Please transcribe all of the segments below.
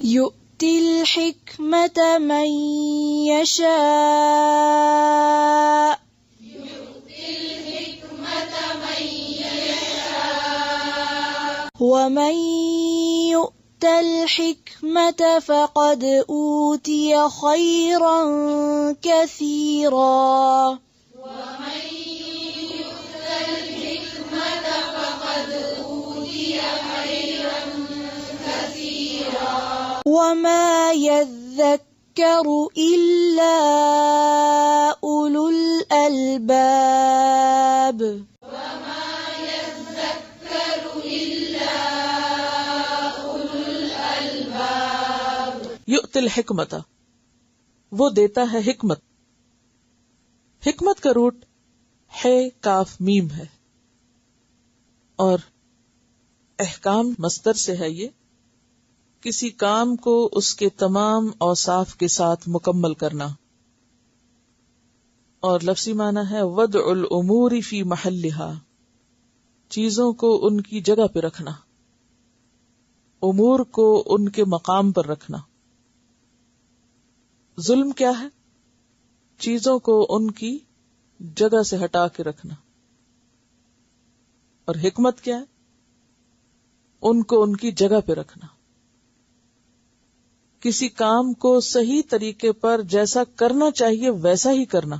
يؤتي الحكمة من يشاء ومن يؤت الحكمة فقد أوتي خيرا كثيرا وما يذكر إلا أولو الألباب. یؤتی الحکمت، وہ دیتا ہے حکمت. حکمت کا روٹ ہے کاف میم ہے، اور احکام مصدر سے ہے. یہ کسی کام کو اس کے تمام اوصاف کے ساتھ مکمل کرنا، اور لفظی معنی ہے وضع الامور فی محلہا، چیزوں کو ان کی جگہ پہ رکھنا، امور کو ان کے مقام پر رکھنا. ظلم کیا ہے؟ چیزوں کو ان کی جگہ سے ہٹا کے رکھنا. اور حکمت کیا ہے؟ ان کو ان کی جگہ پہ رکھنا. کسی کام کو صحیح طریقے پر جیسا کرنا چاہیے ویسا ہی کرنا،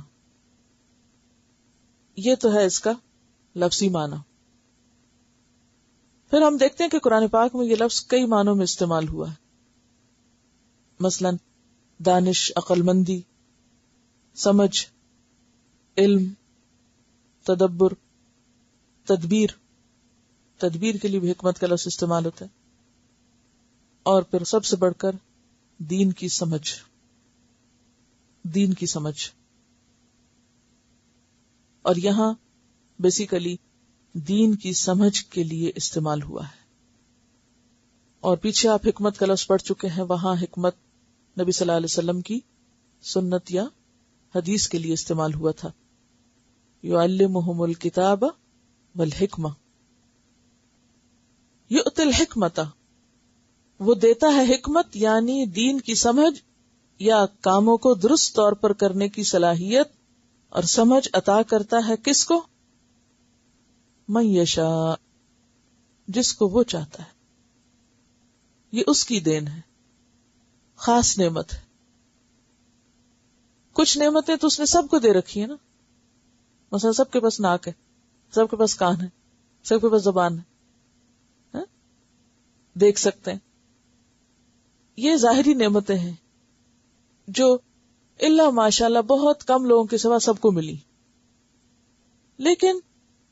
یہ تو ہے اس کا لفظی معنی. پھر ہم دیکھتے ہیں کہ قرآن پاک میں یہ لفظ کئی معنوں میں استعمال ہوا ہے. مثلا دانش، عقل مندی، سمجھ، علم، تدبر، تدبیر. تدبیر کے لیے بھی حکمت کا لفظ استعمال ہوتا ہے. اور پھر سب سے بڑھ کر دین کی سمجھ. دین کی سمجھ، اور یہاں بیسیکلی دین کی سمجھ کے لیے استعمال ہوا ہے. اور پیچھے آپ حکمت کا لفظ پڑھ چکے ہیں، وہاں حکمت نبی صلی اللہ علیہ وسلم کی سنت یا حدیث کے لیے استعمال ہوا تھا. یعلمہم الکتاب والحکمہ. یؤتی الحکمۃ، وہ دیتا ہے حکمت یعنی دین کی سمجھ یا کاموں کو درست طور پر کرنے کی صلاحیت اور سمجھ عطا کرتا ہے. کس کو؟ من یشاء، جس کو وہ چاہتا ہے. یہ اس کی دین ہے، خاص نعمت ہے. کچھ نعمتیں تو اس نے سب کو دے رکھی ہیں نا. مثلا سب کے پاس ناک ہے، سب کے پاس کان ہے، سب کے پاس زبان ہے، دیکھ سکتے ہیں. یہ ظاہری نعمتیں ہیں جو اللہ ماشاءاللہ بہت کم لوگوں کے سوا سب کو ملی. لیکن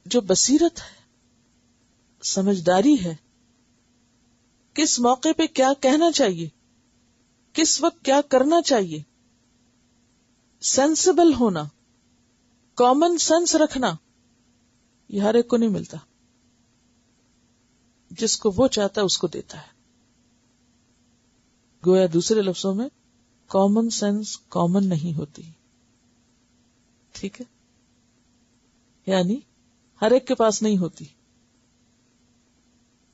جو بصیرت ہے، سمجھداری ہے، کس موقع پہ کیا کہنا چاہیے، کس وقت کیا کرنا چاہیے، سینسیبل ہونا، کامن سینس رکھنا، یہ ہر ایک کو نہیں ملتا. جس کو وہ چاہتا ہے اس کو دیتا ہے. گویا دوسرے لفظوں میں کامن سینس کامن نہیں ہوتی. ٹھیک ہے، یعنی ہر ایک کے پاس نہیں ہوتی.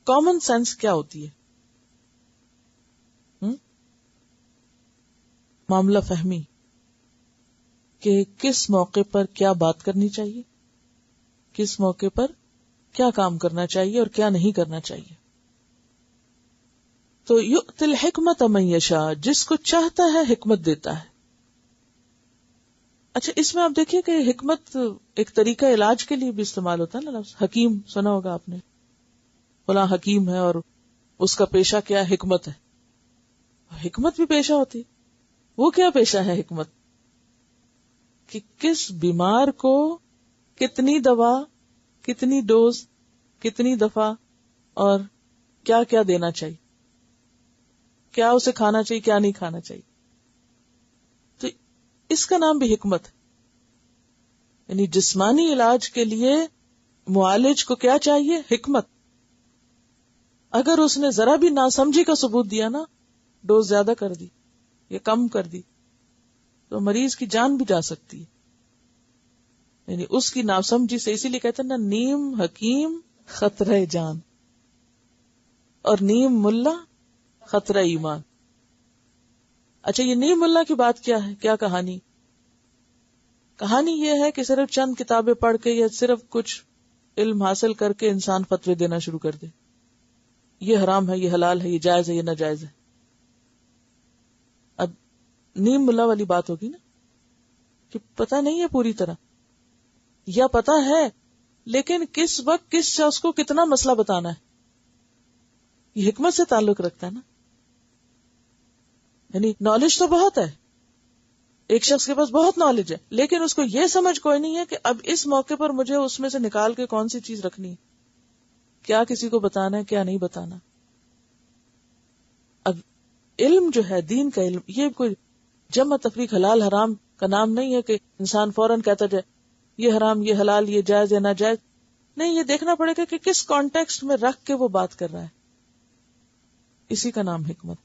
کامن سینس کیا ہوتی ہے؟ معاملہ فہمی کہ کس موقع پر کیا بات کرنی چاہیے، کس موقع پر کیا کام کرنا چاہیے اور کیا نہیں کرنا چاہیے. تو یؤتی الحکمۃ من یشاء، جس کو چاہتا ہے حکمت دیتا ہے. اچھا، اس میں آپ دیکھیے کہ حکمت ایک طریقہ علاج کے لیے بھی استعمال ہوتا ہے نا. لفظ حکیم سنا ہوگا آپ نے، فلاں حکیم ہے اور اس کا پیشہ کیا ہے؟ حکمت ہے. حکمت بھی پیشہ ہوتی ہے. وہ کیا پیشہ ہے حکمت؟ کہ کس بیمار کو کتنی دوا، کتنی ڈوز، کتنی دفعہ اور کیا کیا دینا چاہیے، کیا اسے کھانا چاہیے، کیا نہیں کھانا چاہیے. تو اس کا نام بھی حکمت ہے. یعنی جسمانی علاج کے لیے معالج کو کیا چاہیے؟ حکمت. اگر اس نے ذرا بھی ناسمجھی کا ثبوت دیا نا، ڈوز زیادہ کر دی یا کم کر دی، تو مریض کی جان بھی جا سکتی ہے. یعنی اس کی ناسمجھی سے، اسی لیے کہتے ہیں نا، نیم حکیم خطرہ جان، اور نیم ملا خطرہ ایمان. اچھا یہ نیم ملا کی بات کیا ہے؟ کیا کہانی؟ کہانی یہ ہے کہ صرف چند کتابیں پڑھ کے یا صرف کچھ علم حاصل کر کے انسان فتوے دینا شروع کر دے، یہ حرام ہے، یہ حلال ہے، یہ جائز ہے، یہ ناجائز ہے. اب نیم ملا والی بات ہوگی نا کہ پتہ نہیں ہے پوری طرح، یا پتہ ہے لیکن کس وقت کس شخص کو کتنا مسئلہ بتانا ہے، یہ حکمت سے تعلق رکھتا ہے نا. یعنی نالج تو بہت ہے، ایک شخص کے پاس بہت نالج ہے، لیکن اس کو یہ سمجھ کوئی نہیں ہے کہ اب اس موقع پر مجھے اس میں سے نکال کے کون سی چیز رکھنی ہے، کیا کسی کو بتانا ہے، کیا نہیں بتانا. اب علم جو ہے، دین کا علم، یہ کوئی جمع تفریق حلال حرام کا نام نہیں ہے کہ انسان فوراً کہتا جائے یہ حرام، یہ حلال، یہ جائز یا ناجائز. نہیں، یہ دیکھنا پڑے گا کہ کس کانٹیکسٹ میں رکھ کے وہ بات کر رہا ہے. اسی کا نام حکمت.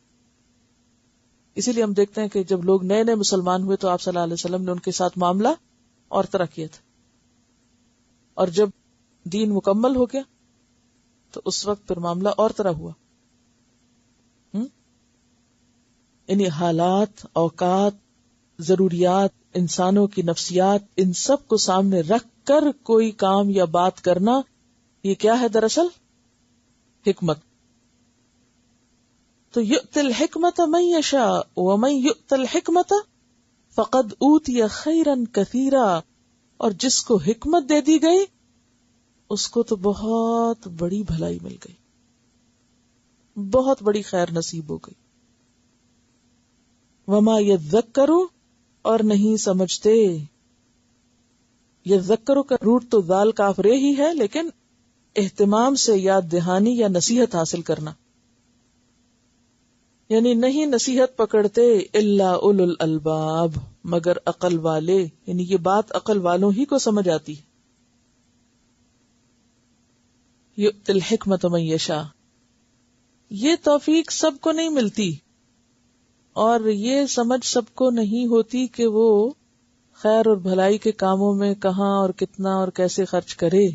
اسی لیے ہم دیکھتے ہیں کہ جب لوگ نئے نئے مسلمان ہوئے تو آپ صلی اللہ علیہ وسلم نے ان کے ساتھ معاملہ اور طرح کیا تھا، اور جب دین مکمل ہو گیا تو اس وقت پھر معاملہ اور طرح ہوا. یعنی حالات، اوقات، ضروریات، انسانوں کی نفسیات، ان سب کو سامنے رکھ کر کوئی کام یا بات کرنا، یہ کیا ہے دراصل؟ حکمت. تو یؤتی الحکمت من یشاء ومن یؤت الحکمت فقد اوتی خیرا کثیرا، اور جس کو حکمت دے دی گئی اس کو تو بہت بڑی بھلائی مل گئی، بہت بڑی خیر نصیب ہو گئی. وما یذکر، اور نہیں سمجھتے. یذکر کا روٹ تو ذال کاف رے ہی ہے، لیکن اہتمام سے یاد دہانی یا نصیحت حاصل کرنا، یعنی نہیں نصیحت پکڑتے الا اولو الالباب، مگر عقل والے. یعنی یہ بات عقل والوں ہی کو سمجھ آتی ہے. یؤتی الحکمت من یشاء، یہ توفیق سب کو نہیں ملتی، اور یہ سمجھ سب کو نہیں ہوتی کہ وہ خیر اور بھلائی کے کاموں میں کہاں اور کتنا اور کیسے خرچ کرے.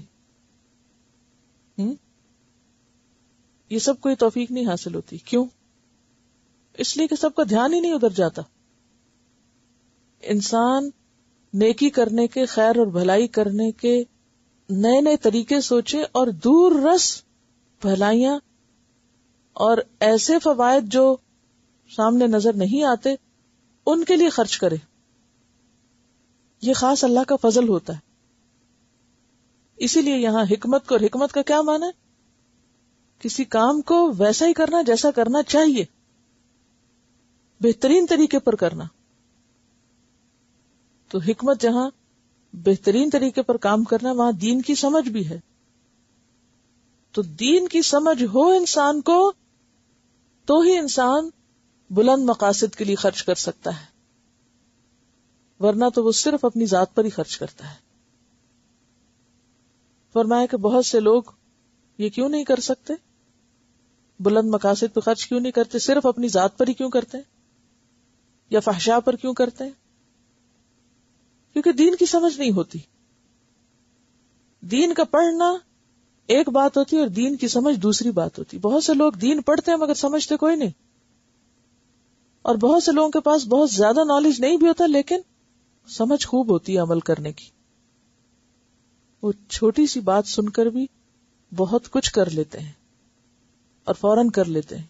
یہ سب کو یہ توفیق نہیں حاصل ہوتی. کیوں؟ اس لیے کہ سب کا دھیان ہی نہیں ادھر جاتا. انسان نیکی کرنے کے، خیر اور بھلائی کرنے کے نئے نئے طریقے سوچے، اور دور رس بھلائیاں اور ایسے فوائد جو سامنے نظر نہیں آتے ان کے لیے خرچ کرے. یہ خاص اللہ کا فضل ہوتا ہے. اسی لیے یہاں حکمت کو، اور حکمت کا کیا معنی ہے؟ کسی کام کو ویسا ہی کرنا جیسا کرنا چاہیے، بہترین طریقے پر کرنا. تو حکمت جہاں بہترین طریقے پر کام کرنا، وہاں دین کی سمجھ بھی ہے. تو دین کی سمجھ ہو انسان کو تو ہی انسان بلند مقاصد کے لیے خرچ کر سکتا ہے، ورنہ تو وہ صرف اپنی ذات پر ہی خرچ کرتا ہے. فرمایا کہ بہت سے لوگ یہ کیوں نہیں کر سکتے، بلند مقاصد پہ خرچ کیوں نہیں کرتے، صرف اپنی ذات پر ہی کیوں کرتے ہیں، یا فحشاء پر کیوں کرتے ہیں؟ کیونکہ دین کی سمجھ نہیں ہوتی. دین کا پڑھنا ایک بات ہوتی ہے اور دین کی سمجھ دوسری بات ہوتی. بہت سے لوگ دین پڑھتے ہیں مگر سمجھتے کوئی نہیں، اور بہت سے لوگوں کے پاس بہت زیادہ نالج نہیں بھی ہوتا لیکن سمجھ خوب ہوتی ہے عمل کرنے کی. وہ چھوٹی سی بات سن کر بھی بہت کچھ کر لیتے ہیں اور فوراً کر لیتے ہیں،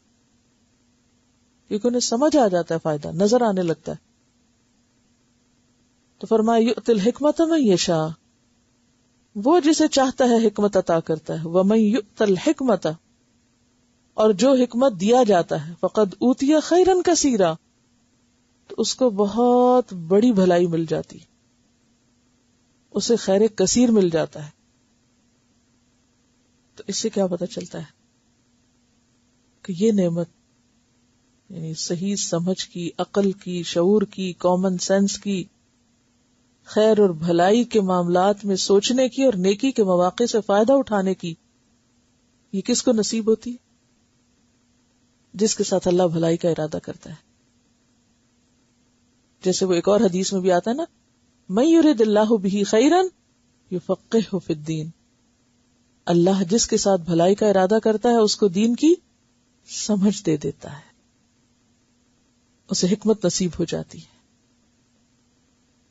کیونکہ انہیں سمجھ آ جاتا ہے، فائدہ نظر آنے لگتا ہے. تو فرمایا یؤتی الحکمت من یشاء، وہ جسے چاہتا ہے حکمت عطا کرتا ہے. ومن یؤت الحکمت، اور جو حکمت دیا جاتا ہے، فقد اوتی خیرا کثیرا، تو اس کو بہت بڑی بھلائی مل جاتی، اسے خیر کثیر مل جاتا ہے. تو اس سے کیا پتہ چلتا ہے کہ یہ نعمت، یعنی صحیح سمجھ کی، عقل کی، شعور کی، کامن سینس کی، خیر اور بھلائی کے معاملات میں سوچنے کی اور نیکی کے مواقع سے فائدہ اٹھانے کی، یہ کس کو نصیب ہوتی؟ جس کے ساتھ اللہ بھلائی کا ارادہ کرتا ہے. جیسے وہ ایک اور حدیث میں بھی آتا ہے نا، من یرد اللہ بہ خیرا یفقہہ فی الدین، اللہ جس کے ساتھ بھلائی کا ارادہ کرتا ہے اس کو دین کی سمجھ دے دیتا ہے، اسے حکمت نصیب ہو جاتی ہے.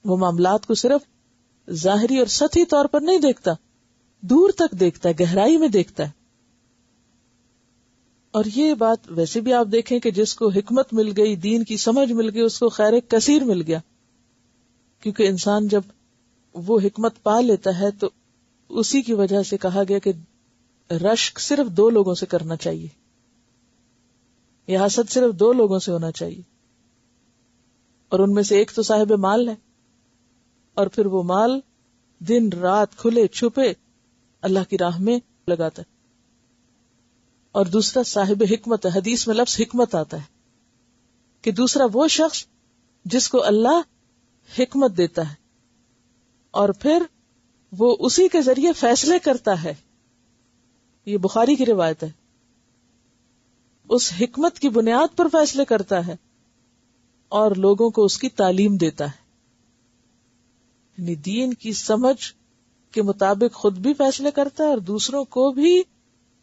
وہ معاملات کو صرف ظاہری اور سطحی طور پر نہیں دیکھتا، دور تک دیکھتا ہے، گہرائی میں دیکھتا ہے. اور یہ بات ویسے بھی آپ دیکھیں کہ جس کو حکمت مل گئی، دین کی سمجھ مل گئی، اس کو خیر کثیر مل گیا. کیونکہ انسان جب وہ حکمت پا لیتا ہے تو اسی کی وجہ سے کہا گیا کہ رشک صرف 2 لوگوں سے کرنا چاہیے، یہ حسد صرف 2 لوگوں سے ہونا چاہیے، اور ان میں سے ایک تو صاحب مال ہے، اور پھر وہ مال دن رات کھلے چھپے اللہ کی راہ میں لگاتا ہے. اور دوسرا صاحب حکمت ہے. حدیث میں لفظ حکمت آتا ہے کہ دوسرا وہ شخص جس کو اللہ حکمت دیتا ہے اور پھر وہ اسی کے ذریعے فیصلے کرتا ہے. یہ بخاری کی روایت ہے. اس حکمت کی بنیاد پر فیصلے کرتا ہے اور لوگوں کو اس کی تعلیم دیتا ہے. یعنی دین کی سمجھ کے مطابق خود بھی فیصلے کرتا ہے اور دوسروں کو بھی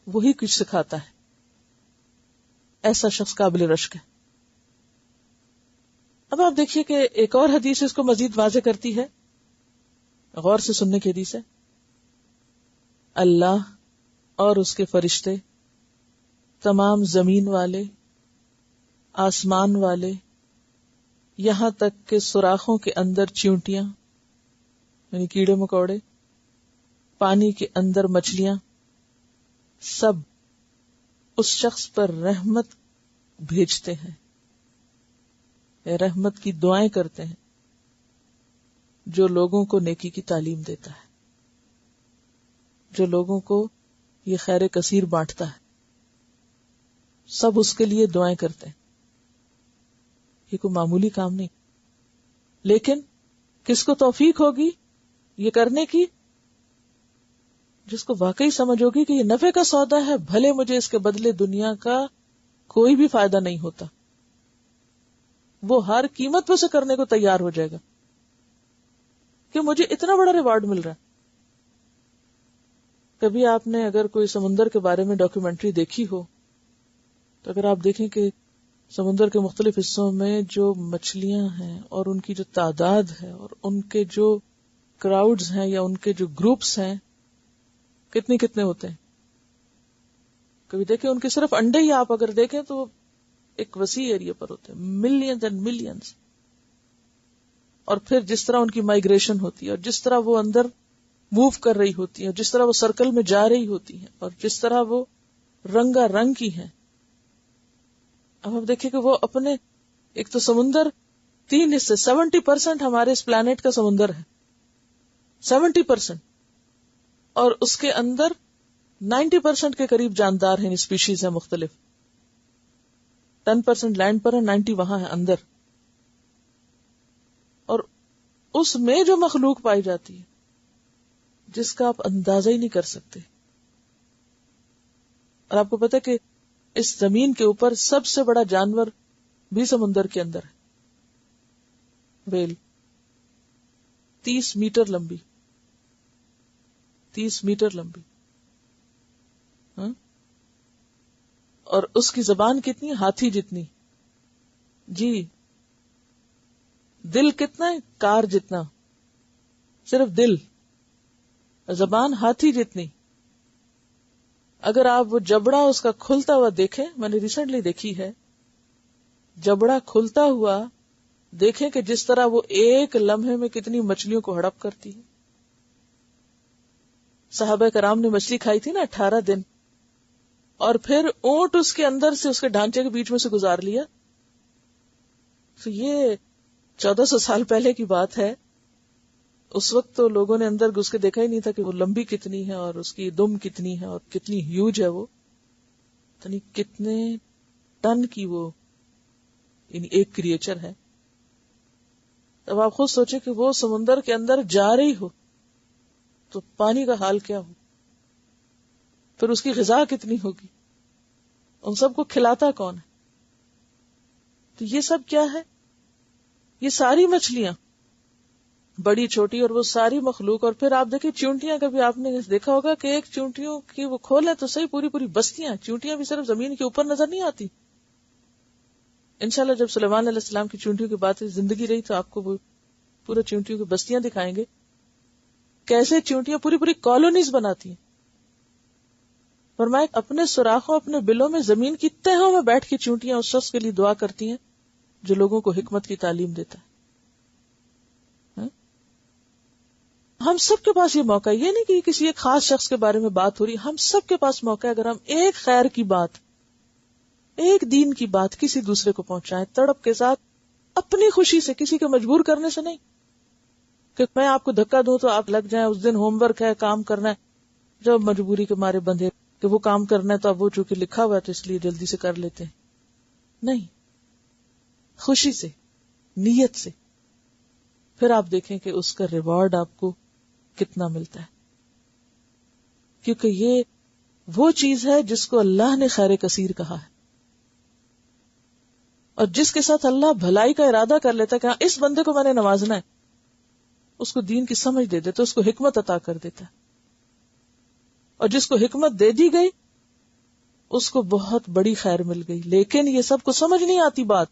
وہی کچھ سکھاتا ہے. ایسا شخص قابل رشک ہے. اب آپ دیکھیے کہ ایک اور حدیث اس کو مزید واضح کرتی ہے. غور سے سننے کی حدیث ہے. اللہ اور اس کے فرشتے، تمام زمین والے، آسمان والے، یہاں تک کہ سوراخوں کے اندر چیونٹیاں یعنی کیڑے مکوڑے، پانی کے اندر مچھلیاں، سب اس شخص پر رحمت بھیجتے ہیں، رحمت کی دعائیں کرتے ہیں جو لوگوں کو نیکی کی تعلیم دیتا ہے، جو لوگوں کو یہ خیر کثیر بانٹتا ہے. سب اس کے لیے دعائیں کرتے ہیں. یہ کوئی معمولی کام نہیں. لیکن کس کو توفیق ہوگی یہ کرنے کی؟ جس کو واقعی سمجھ ہوگی کہ یہ نفع کا سودا ہے، بھلے مجھے اس کے بدلے دنیا کا کوئی بھی فائدہ نہیں ہوتا، وہ ہر قیمت پہ اسے کرنے کو تیار ہو جائے گا کہ مجھے اتنا بڑا ریوارڈ مل رہا ہے. کبھی آپ نے اگر کوئی سمندر کے بارے میں ڈاکیومنٹری دیکھی ہو تو اگر آپ دیکھیں کہ سمندر کے مختلف حصوں میں جو مچھلیاں ہیں اور ان کی جو تعداد ہے اور ان کے جو کراؤڈز ہیں یا ان کے جو گروپس ہیں کتنے ہوتے ہیں. کبھی دیکھیں ان کے صرف انڈے ہی آپ اگر دیکھیں تو ایک وسیع ایریا پر ہوتے ہیں، ملینز اینڈ ملینز. اور پھر جس طرح ان کی مائگریشن ہوتی ہے اور جس طرح وہ اندر موو کر رہی ہوتی ہیں، جس طرح وہ سرکل میں جا رہی ہوتی ہیں اور جس طرح وہ رنگا رنگ کی ہیں. اب ہم دیکھیں کہ وہ اپنے ایک تو سمندر 3 حصے 70% ہمارے اس پلانٹ کا سمندر ہے، 70%، اور اس کے اندر 90% کے قریب جاندار ہیں، اسپیشیز ہیں مختلف. 10% لینڈ پر ہے، 90 وہاں ہے اندر. اور اس میں جو مخلوق پائی جاتی ہے جس کا آپ اندازہ ہی نہیں کر سکتے. اور آپ کو پتہ ہے کہ اس زمین کے اوپر سب سے بڑا جانور بھی سمندر کے اندر ہے، ویل. 30 میٹر لمبی، 30 میٹر لمبی. اور اس کی زبان کتنی؟ ہاتھی جتنی. جی دل کتنا ہے؟ کار جتنا، صرف دل. زبان ہاتھی جتنی. اگر آپ وہ جبڑا اس کا کھلتا ہوا دیکھیں، میں نے ریسنٹلی دیکھی ہے، جبڑا کھلتا ہوا دیکھیں کہ جس طرح وہ ایک لمحے میں کتنی مچھلیوں کو ہڑپ کرتی ہے. صحابہ کرام نے مچھلی کھائی تھی نا 18 دن، اور پھر اونٹ اس کے اندر سے اس کے ڈھانچے کے بیچ میں سے گزار لیا. تو یہ 1400 سال پہلے کی بات ہے. اس وقت تو لوگوں نے اندر گھس کے دیکھا ہی نہیں تھا کہ وہ لمبی کتنی ہے اور اس کی دم کتنی ہے اور کتنی ہیوج ہے. وہ یعنی کتنے ٹن کی وہ یعنی ایک کریچر ہے. اب آپ خود سوچیں کہ وہ سمندر کے اندر جا رہی ہو تو پانی کا حال کیا ہو، پھر اس کی غذا کتنی ہوگی، ان سب کو کھلاتا کون ہے. تو یہ سب کیا ہے؟ یہ ساری مچھلیاں بڑی چھوٹی اور وہ ساری مخلوق. اور پھر آپ دیکھیں چیونٹیاں، کبھی آپ نے دیکھا ہوگا کہ ایک چیونٹیوں کی وہ کھولیں تو صحیح پوری پوری بستیاں. چیونٹیاں بھی صرف زمین کے اوپر نظر نہیں آتی، انشاءاللہ جب سلیمان علیہ السلام کی چونٹیوں کی بات زندگی رہی تو آپ کو وہ پورے چونٹیوں کی بستیاں دکھائیں گے، کیسے چونٹیاں پوری پوری کالونیز بناتی ہیں. فرمایا اپنے سوراخوں اپنے بلوں میں زمین کی تہوں میں بیٹھ کے چونٹیاں اس شخص کے لیے دعا کرتی ہیں جو لوگوں کو حکمت کی تعلیم دیتا ہے. ہم سب کے پاس یہ موقع ہے، یہ نہیں کہ کسی ایک خاص شخص کے بارے میں بات ہو رہی، ہم سب کے پاس موقع ہے اگر ہم ایک خیر کی بات، ایک دین کی بات کسی دوسرے کو پہنچائیں تڑپ کے ساتھ، اپنی خوشی سے، کسی کو مجبور کرنے سے نہیں کہ میں آپ کو دھکا دوں تو آپ لگ جائیں، اس دن ہوم ورک ہے، کام کرنا ہے، جب مجبوری کے مارے بندھے کہ وہ کام کرنا ہے تو اب وہ چونکہ لکھا ہوا ہے تو اس لیے جلدی سے کر لیتے ہیں. نہیں، خوشی سے، نیت سے، پھر آپ دیکھیں کہ اس کا ریوارڈ آپ کو کتنا ملتا ہے. کیونکہ یہ وہ چیز ہے جس کو اللہ نے خیر کثیر کہا ہے، اور جس کے ساتھ اللہ بھلائی کا ارادہ کر لیتا ہے کہ ہاں اس بندے کو میں نے نوازنا ہے، اس کو دین کی سمجھ دے دیتا، اس کو حکمت عطا کر دیتا ہے. اور جس کو حکمت دے دی گئی اس کو بہت بڑی خیر مل گئی. لیکن یہ سب کو سمجھ نہیں آتی بات.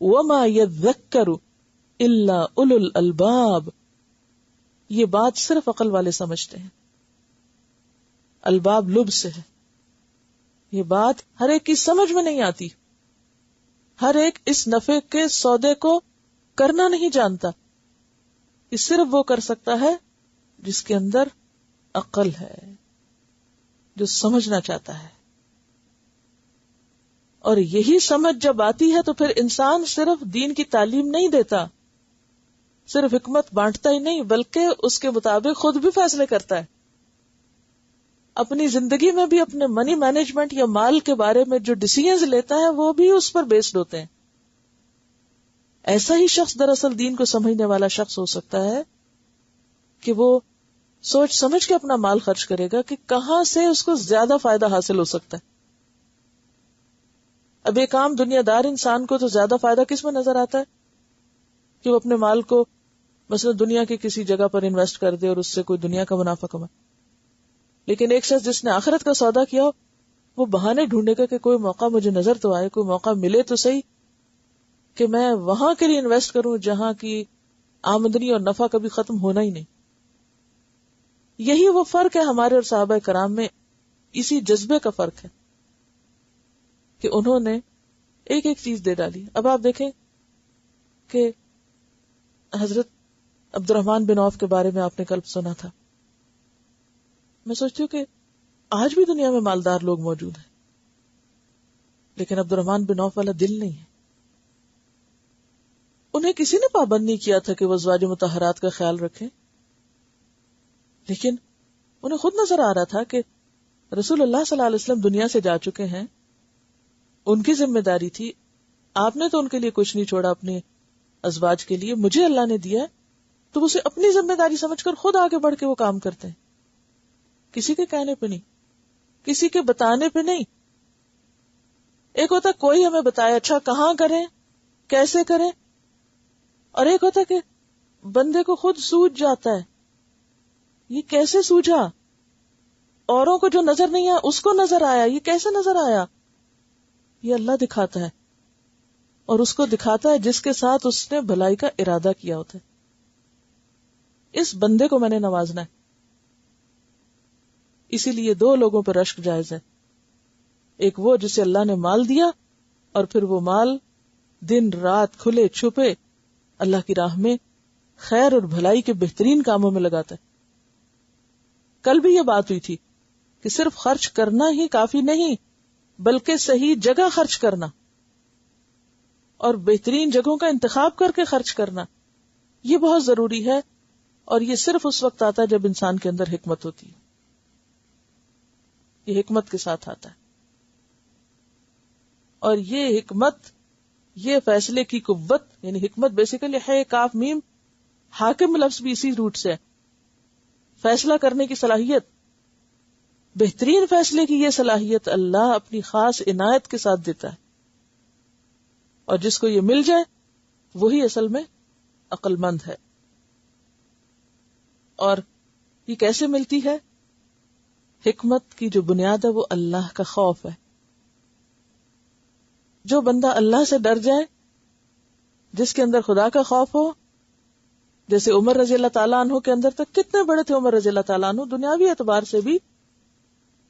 وَمَا يَذَّكَّرُ إِلَّا أُولُو الْأَلْبَابِ، یہ بات صرف عقل والے سمجھتے ہیں. الباب لب سے ہے، یہ بات ہر ایک کی سمجھ میں نہیں آتی. ہر ایک اس نفع کے سودے کو کرنا نہیں جانتا. یہ صرف وہ کر سکتا ہے جس کے اندر عقل ہے، جو سمجھنا چاہتا ہے. اور یہی سمجھ جب آتی ہے تو پھر انسان صرف دین کی تعلیم نہیں دیتا، صرف حکمت بانٹتا ہی نہیں بلکہ اس کے مطابق خود بھی فیصلے کرتا ہے. اپنی زندگی میں بھی اپنے منی مینجمنٹ یا مال کے بارے میں جو ڈیسیژنز لیتا ہے وہ بھی اس پر بیسڈ ہوتے ہیں. ایسا ہی شخص دراصل دین کو سمجھنے والا شخص ہو سکتا ہے کہ وہ سوچ سمجھ کے اپنا مال خرچ کرے گا کہ کہاں سے اس کو زیادہ فائدہ حاصل ہو سکتا ہے. اب ایک عام دنیا دار انسان کو تو زیادہ فائدہ کس میں نظر آتا ہے کہ وہ اپنے مال کو مثلا دنیا کی کسی جگہ پر انویسٹ کر دے اور اس سے کوئی دنیا کا منافع کمائے. لیکن ایک شخص جس نے آخرت کا سودا کیا وہ بہانے ڈھونڈے گا کہ کوئی موقع مجھے نظر تو آئے، کوئی موقع ملے تو صحیح کہ میں وہاں کے لیے انویسٹ کروں جہاں کی آمدنی اور نفع کبھی ختم ہونا ہی نہیں. یہی وہ فرق ہے ہمارے اور صحابہ کرام میں، اسی جذبے کا فرق ہے کہ انہوں نے ایک ایک چیز دے ڈالی. اب آپ دیکھیں کہ حضرت عبد الرحمن بن عوف کے بارے میں آپ نے کل سنا تھا. میں سوچتی ہوں کہ آج بھی دنیا میں مالدار لوگ موجود ہیں لیکن عبد الرحمن بن عوف والا دل نہیں ہے. انہیں کسی نے پابند نہیں کیا تھا کہ وہ ازواج مطہرات کا خیال رکھیں، لیکن انہیں خود نظر آ رہا تھا کہ رسول اللہ صلی اللہ علیہ وسلم دنیا سے جا چکے ہیں، ان کی ذمہ داری تھی، آپ نے تو ان کے لیے کچھ نہیں چھوڑا اپنے ازواج کے لیے، مجھے اللہ نے دیا تو اسے اپنی ذمہ داری سمجھ کر خود آگے بڑھ کے وہ کام کرتے ہیں، کسی کے کہنے پہ نہیں، کسی کے بتانے پہ نہیں. ایک ہوتا کوئی ہمیں بتائے اچھا کہاں کریں کیسے کریں، اور ایک ہوتا کہ بندے کو خود سوجھ جاتا ہے. یہ کیسے سوجھا؟ اوروں کو جو نظر نہیں آیا اس کو نظر آیا. یہ کیسے نظر آیا؟ یہ اللہ دکھاتا ہے، اور اس کو دکھاتا ہے جس کے ساتھ اس نے بھلائی کا ارادہ کیا ہوتا ہے. اس بندے کو میں نے نوازنا ہے. اسی لیے دو لوگوں پر رشک جائز ہے. ایک وہ جسے اللہ نے مال دیا اور پھر وہ مال دن رات کھلے چھپے اللہ کی راہ میں خیر اور بھلائی کے بہترین کاموں میں لگاتا ہے. کل بھی یہ بات ہوئی تھی کہ صرف خرچ کرنا ہی کافی نہیں بلکہ صحیح جگہ خرچ کرنا اور بہترین جگہوں کا انتخاب کر کے خرچ کرنا یہ بہت ضروری ہے. اور یہ صرف اس وقت آتا ہے جب انسان کے اندر حکمت ہوتی ہے. یہ حکمت کے ساتھ آتا ہے، اور یہ حکمت، یہ فیصلے کی قوت، یعنی حکمت بیسیکلی ہے کاف میم، حاکم لفظ بھی اسی روٹ سے ہے، فیصلہ کرنے کی صلاحیت. بہترین فیصلے کی یہ صلاحیت اللہ اپنی خاص عنایت کے ساتھ دیتا ہے، اور جس کو یہ مل جائے وہی اصل میں عقل مند ہے. اور یہ کیسے ملتی ہے؟ حکمت کی جو بنیاد ہے وہ اللہ کا خوف ہے. جو بندہ اللہ سے ڈر جائے، جس کے اندر خدا کا خوف ہو، جیسے عمر رضی اللہ تعالیٰ عنہ کے اندر تک کتنے بڑے تھے عمر رضی اللہ تعالیٰ عنہ، دنیاوی اعتبار سے بھی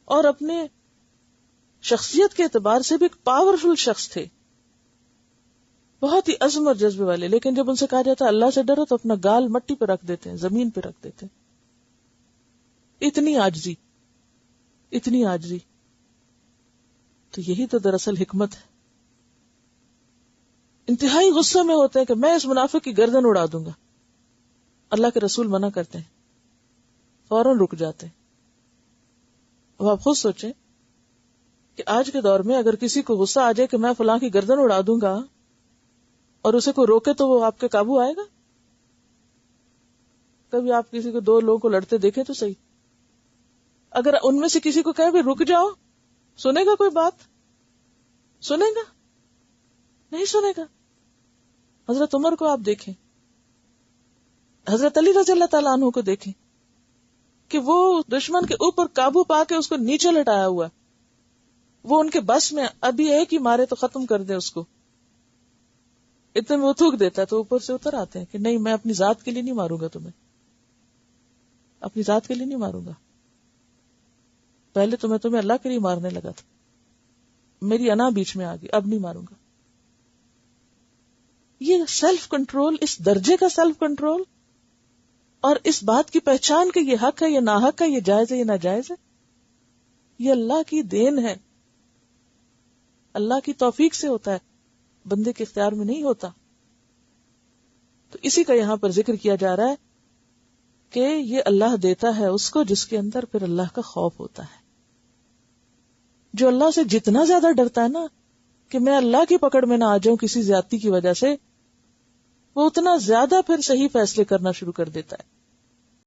اور اپنے شخصیت کے اعتبار سے بھی ایک پاورفل شخص تھے، بہت ہی عزم اور جذبے والے. لیکن جب ان سے کہا جاتا ہے اللہ سے ڈرو تو اپنا گال مٹی پہ رکھ دیتے ہیں، زمین پہ رکھ دیتے ہیں. اتنی عاجزی، اتنی عاجزی. تو یہی تو دراصل حکمت ہے. انتہائی غصے میں ہوتے ہیں کہ میں اس منافق کی گردن اڑا دوں گا، اللہ کے رسول منع کرتے ہیں، فوراً رک جاتے ہیں. اب آپ خود سوچیں کہ آج کے دور میں اگر کسی کو غصہ آ جائے کہ میں فلاں کی گردن اڑا دوں گا اور اسے کوئی روکے تو وہ آپ کے قابو آئے گا؟ کبھی آپ کسی کو، دو لوگوں کو لڑتے دیکھیں تو صحیح، اگر ان میں سے کسی کو کہے بھی رک جاؤ، سنے گا کوئی بات؟ سنے گا؟ نہیں سنے گا. حضرت عمر کو آپ دیکھیں، حضرت علی رضی اللہ تعالیٰ عنہ کو دیکھیں کہ وہ دشمن کے اوپر قابو پا کے اس کو نیچے لٹایا ہوا، وہ ان کے بس میں ابھی ایک ہی مارے تو ختم کر دیں اس کو، اتنے میں وہ تھوک دیتا ہے تو اوپر سے اتر آتے ہیں کہ نہیں میں اپنی ذات کے لیے نہیں ماروں گا تمہیں، اپنی ذات کے لیے نہیں ماروں گا، پہلے تو میں تمہیں اللہ کے لیے مارنے لگا تھا، میری انا بیچ میں آ گئی، اب نہیں ماروں گا. یہ سیلف کنٹرول، اس درجے کا سیلف کنٹرول اور اس بات کی پہچان کہ یہ حق ہے یہ ناحق ہے، یہ جائز ہے یہ ناجائز ہے، یہ اللہ کی دین ہے، اللہ کی توفیق سے ہوتا ہے، بندے کے اختیار میں نہیں ہوتا. تو اسی کا یہاں پر ذکر کیا جا رہا ہے کہ یہ اللہ دیتا ہے اس کو جس کے اندر پھر اللہ کا خوف ہوتا ہے. جو اللہ سے جتنا زیادہ ڈرتا ہے نا کہ میں اللہ کی پکڑ میں نہ آ جاؤں کسی زیادتی کی وجہ سے، وہ اتنا زیادہ پھر صحیح فیصلے کرنا شروع کر دیتا ہے.